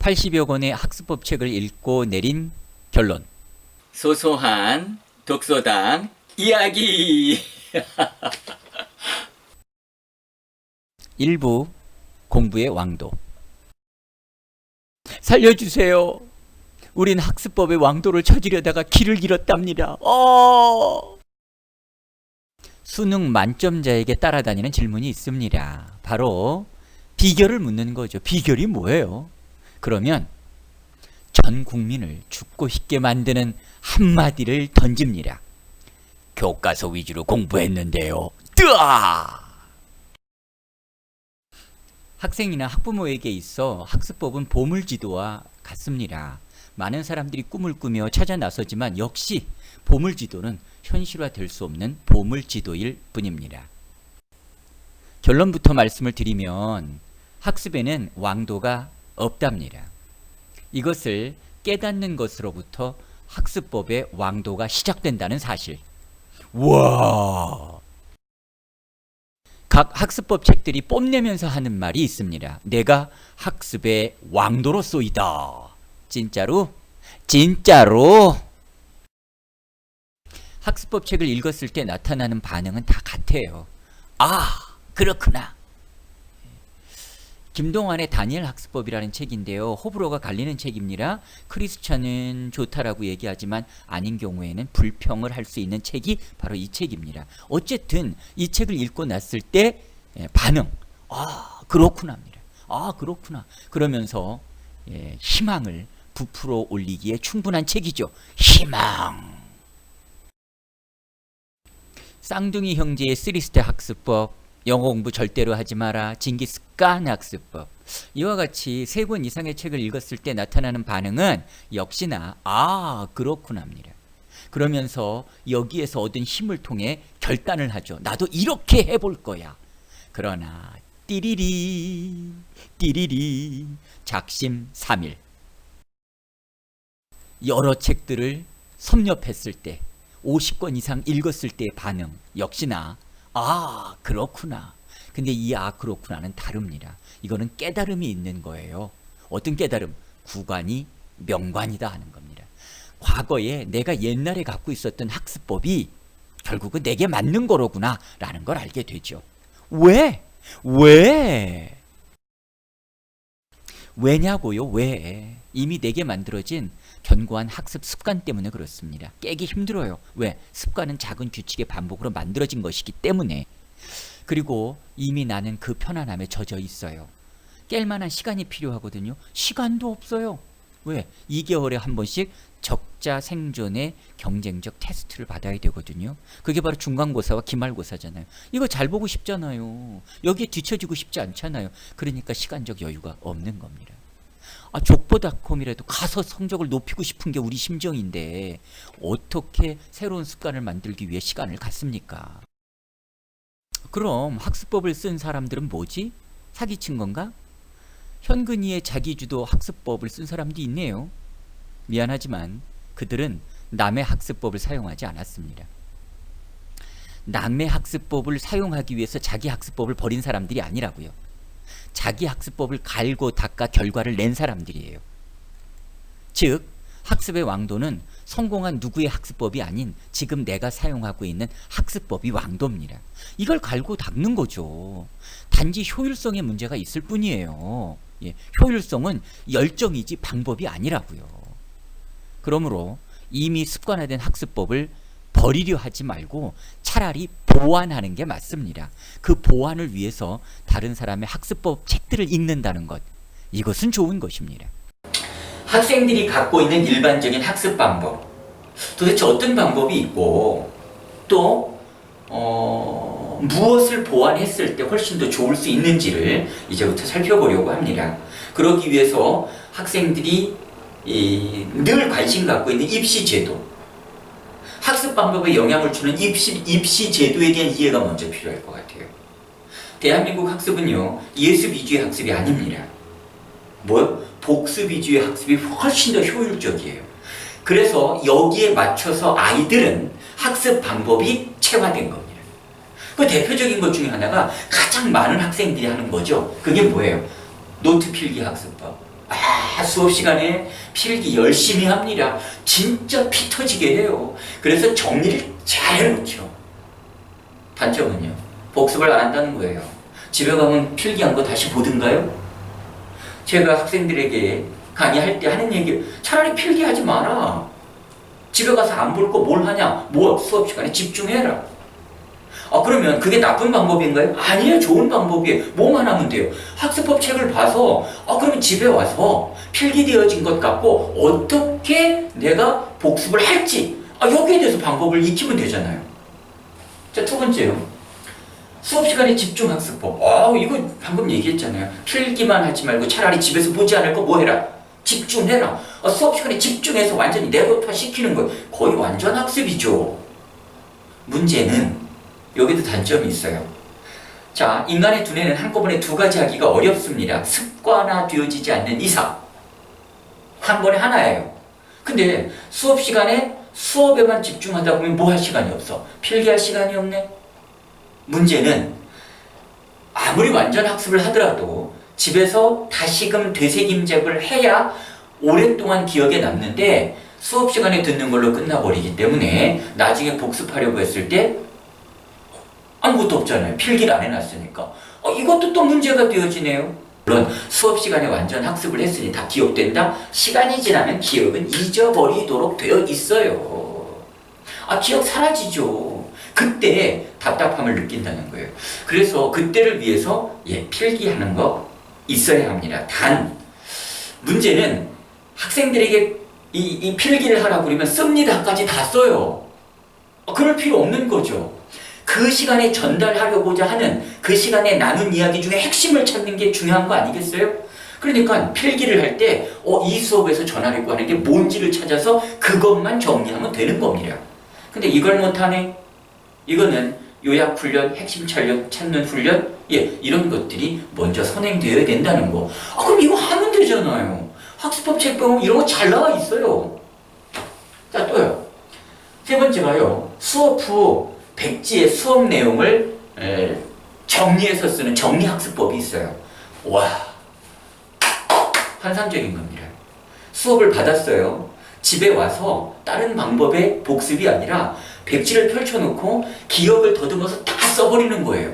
80여 권의 학습법 책을 읽고 내린 결론. 소소한 독서당 이야기. 1부 공부의 왕도. 살려주세요. 우린 학습법의 왕도를 찾으려다가 길을 잃었답니다. 수능 만점자에게 따라다니는 질문이 있습니다. 바로 비결을 묻는 거죠. 비결이 뭐예요? 그러면 전 국민을 죽고 싶게 만드는 한마디를 던집니다. 교과서 위주로 공부했는데요. 뜨아! 학생이나 학부모에게 있어 학습법은 보물지도와 같습니다. 많은 사람들이 꿈을 꾸며 찾아 나서지만 역시 보물지도는 현실화될 수 없는 보물지도일 뿐입니다. 결론부터 말씀을 드리면 학습에는 왕도가 없답니다. 이것을 깨닫는 것으로부터 학습법의 왕도가 시작된다는 사실. 와! 각 학습법 책들이 뽐내면서 하는 말이 있습니다. 내가 학습의 왕도로 쏘이다. 진짜로? 진짜로? 학습법 책을 읽었을 때 나타나는 반응은 다 같아요. 아, 그렇구나. 김동완의 다니엘 학습법이라는 책인데요. 호불호가 갈리는 책입니다. 크리스천은 좋다라고 얘기하지만 아닌 경우에는 불평을 할 수 있는 책이 바로 이 책입니다. 어쨌든 이 책을 읽고 났을 때 반응, 아 그렇구나입니다. 아 그렇구나. 그러면서 희망을 부풀어 올리기에 충분한 책이죠. 희망. 쌍둥이 형제의 3스텝 학습법, 영어 공부 절대로 하지 마라, 징기스칸 학습법. 이와 같이 3권 이상의 책을 읽었을 때 나타나는 반응은 역시나 아 그렇구나입니다. 그러면서 여기에서 얻은 힘을 통해 결단을 하죠. 나도 이렇게 해볼 거야. 그러나 띠리리 띠리리 작심삼일. 여러 책들을 섭렵했을 때 50권 이상 읽었을 때의 반응 역시나 아 그렇구나. 근데 이 아 그렇구나는 다릅니다. 이거는 깨달음이 있는 거예요. 어떤 깨달음? 구관이 명관이다 하는 겁니다. 과거에 내가 옛날에 갖고 있었던 학습법이 결국은 내게 맞는 거로구나 라는 걸 알게 되죠. 왜? 왜냐고요? 왜? 이미 내게 만들어진 견고한 학습 습관 때문에 그렇습니다. 깨기 힘들어요. 왜? 습관은 작은 규칙의 반복으로 만들어진 것이기 때문에. 그리고 이미 나는 그 편안함에 젖어 있어요. 깰 만한 시간이 필요하거든요. 시간도 없어요. 왜? 2개월에 한 번씩 적자 생존의 경쟁적 테스트를 받아야 되거든요. 그게 바로 중간고사와 기말고사잖아요. 이거 잘 보고 싶잖아요. 여기에 뒤처지고 싶지 않잖아요. 그러니까 시간적 여유가 없는 겁니다. 족보닷컴이라도 가서 성적을 높이고 싶은 게 우리 심정인데 어떻게 새로운 습관을 만들기 위해 시간을 갖습니까? 그럼 학습법을 쓴 사람들은 뭐지? 사기친 건가? 현근희의 자기주도 학습법을 쓴 사람도 있네요. 미안하지만 그들은 남의 학습법을 사용하지 않았습니다. 남의 학습법을 사용하기 위해서 자기 학습법을 버린 사람들이 아니라고요. 자기 학습법을 갈고 닦아 결과를 낸 사람들이에요. 즉 학습의 왕도는 성공한 누구의 학습법이 아닌 지금 내가 사용하고 있는 학습법이 왕도입니다. 이걸 갈고 닦는 거죠. 단지 효율성에 문제가 있을 뿐이에요. 효율성은 열정이지 방법이 아니라고요. 그러므로 이미 습관화된 학습법을 버리려 하지 말고 차라리 보완하는 게 맞습니다. 그 보완을 위해서 다른 사람의 학습법 책들을 읽는다는 것, 이것은 좋은 것입니다. 학생들이 갖고 있는 일반적인 학습 방법, 도대체 어떤 방법이 있고 또 무엇을 보완했을 때 훨씬 더 좋을 수 있는지를 이제부터 살펴보려고 합니다. 그러기 위해서 학생들이 늘 관심 갖고 있는 입시 제도, 학습 방법에 영향을 주는 입시 제도에 대한 이해가 먼저 필요할 것 같아요. 대한민국 학습은요, 예습 위주의 학습이 아닙니다. 뭐요? 복습 위주의 학습이 훨씬 더 효율적이에요. 그래서 여기에 맞춰서 아이들은 학습 방법이 체화된 겁니다. 그 대표적인 것 중에 하나가 가장 많은 학생들이 하는 거죠. 그게 뭐예요? 노트 필기 학습법. 수업 시간에 필기 열심히 합니다. 진짜 피 터지게 해요. 그래서 정리를 잘 해놓죠. 단점은요, 복습을 안 한다는 거예요. 집에 가면 필기한 거 다시 보든가요? 제가 학생들에게 강의할 때 하는 얘기, 차라리 필기하지 마라. 집에 가서 안 볼 거 뭘 하냐? 뭐 수업 시간에 집중해라. 그러면 그게 나쁜 방법인가요? 아니에요. 좋은 방법이에요. 뭐만 하면 돼요. 학습법 책을 봐서 그러면 집에 와서 필기되어진 것 같고 어떻게 내가 복습을 할지 여기에 대해서 방법을 익히면 되잖아요. 자, 두 번째요. 수업 시간에 집중 학습법. 이거 방금 얘기했잖아요. 필기만 하지 말고 차라리 집에서 보지 않을 거 뭐 해라? 집중해라. 수업 시간에 집중해서 완전히 내로타 시키는 거 거의 완전 학습이죠. 문제는 여기도 단점이 있어요. 자, 인간의 두뇌는 한꺼번에 두 가지 하기가 어렵습니다. 습관화되어지지 않는 이상 한 번에 하나예요. 근데 수업 시간에 수업에만 집중하다 보면 뭐 할 시간이 없어? 필기할 시간이 없네. 문제는 아무리 완전 학습을 하더라도 집에서 다시금 되새김잡을 해야 오랫동안 기억에 남는데 수업 시간에 듣는 걸로 끝나버리기 때문에 나중에 복습하려고 했을 때 아무것도 없잖아요. 필기를 안 해놨으니까. 이것도 또 문제가 되어지네요. 물론 수업 시간에 완전 학습을 했으니 다 기억된다? 시간이 지나면 기억은 잊어버리도록 되어 있어요. 기억 사라지죠. 그때 답답함을 느낀다는 거예요. 그래서 그때를 위해서 필기하는 거 있어야 합니다. 단 문제는 학생들에게 이 필기를 하라고 그러면 씁니다까지 다 써요. 그럴 필요 없는 거죠. 그 시간에 전달하려고자 하는 그 시간에 나눈 이야기 중에 핵심을 찾는 게 중요한 거 아니겠어요? 그러니까 필기를 할 때 이 수업에서 전하려고 하는 게 뭔지를 찾아서 그것만 정리하면 되는 겁니다. 근데 이걸 못하네? 이거는 요약훈련, 핵심 찾는 훈련 이런 것들이 먼저 선행되어야 된다는 거. 그럼 이거 하면 되잖아요. 학습법 책 보면 이런 거 잘 나와 있어요. 자, 또요. 세 번째가요. 수업 후 백지의 수업 내용을 정리해서 쓰는 정리학습법이 있어요. 와, 환상적인 겁니다. 수업을 받았어요. 집에 와서 다른 방법의 복습이 아니라 백지를 펼쳐놓고 기억을 더듬어서 다 써버리는 거예요.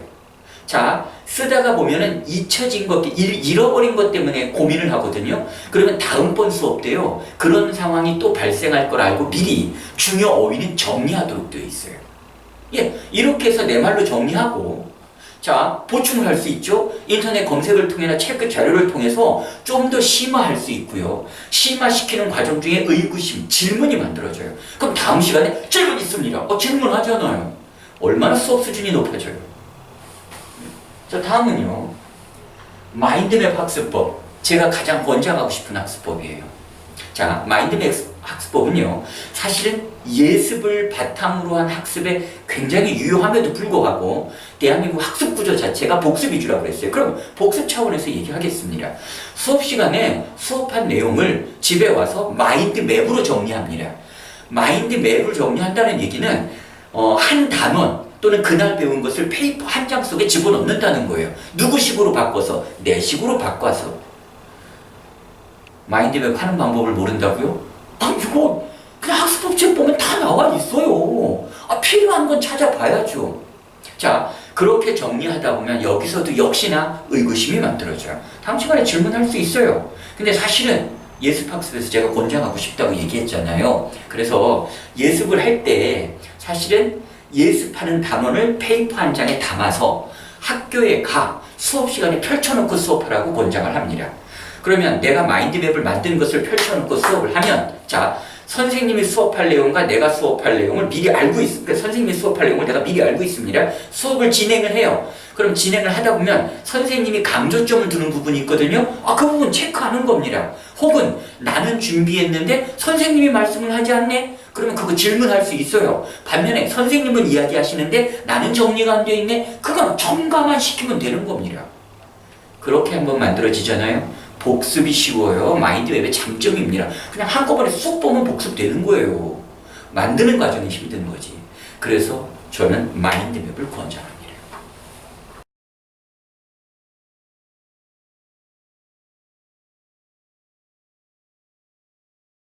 자, 쓰다가 보면은 잊혀진 것, 잃어버린 것 때문에 고민을 하거든요. 그러면 다음번 수업 때요, 그런 상황이 또 발생할 걸 알고 미리 중요 어휘는 정리하도록 되어 있어요. 이렇게 해서 내 말로 정리하고, 자, 보충을 할 수 있죠. 인터넷 검색을 통해나 체크 자료를 통해서 좀 더 심화할 수 있고요. 심화시키는 과정 중에 의구심, 질문이 만들어져요. 그럼 다음 시간에 질문 있습니다. 질문하잖아요. 얼마나 수업 수준이 높아져요. 자, 다음은요. 마인드맵 학습법. 제가 가장 권장하고 싶은 학습법이에요. 자, 마인드맵 학습법은요, 사실은 예습을 바탕으로 한 학습에 굉장히 유효함에도 불구하고 대한민국 학습 구조 자체가 복습 위주라고 그랬어요. 그럼 복습 차원에서 얘기하겠습니다. 수업 시간에 수업한 내용을 집에 와서 마인드맵으로 정리합니다. 마인드맵을 정리한다는 얘기는 한 단원 또는 그날 배운 것을 페이퍼 한 장 속에 집어넣는다는 거예요. 누구식으로 바꿔서? 내식으로 바꿔서. 마인드맵 하는 방법을 모른다고요? 이거 그냥 학습법 책 보면 다 나와 있어요. 필요한 건 찾아봐야죠. 자, 그렇게 정리하다 보면 여기서도 역시나 의구심이 만들어져요. 다음 시간에 질문할 수 있어요. 근데 사실은 예습학습에서 제가 권장하고 싶다고 얘기했잖아요. 그래서 예습을 할 때 사실은 예습하는 단원을 페이퍼 한 장에 담아서 학교에 수업 시간에 펼쳐놓고 수업하라고 권장을 합니다. 그러면 내가 마인드맵을 만든 것을 펼쳐놓고 수업을 하면, 자, 선생님이 수업할 내용과 내가 수업할 내용을 미리 알고 있습니다. 선생님이 수업할 내용을 내가 미리 알고 있습니다. 수업을 진행을 해요. 그럼 진행을 하다 보면 선생님이 강조점을 두는 부분이 있거든요. 그 부분 체크하는 겁니다. 혹은 나는 준비했는데 선생님이 말씀을 하지 않네? 그러면 그거 질문할 수 있어요. 반면에 선생님은 이야기하시는데 나는 정리가 안 되어 있네? 그건 첨가만 시키면 되는 겁니다. 그렇게 한번 만들어지잖아요. 복습이 쉬워요. 마인드맵의 장점입니다. 그냥 한꺼번에 쑥 보면 복습되는 거예요. 만드는 과정이 힘든 거지. 그래서 저는 마인드맵을 권장합니다.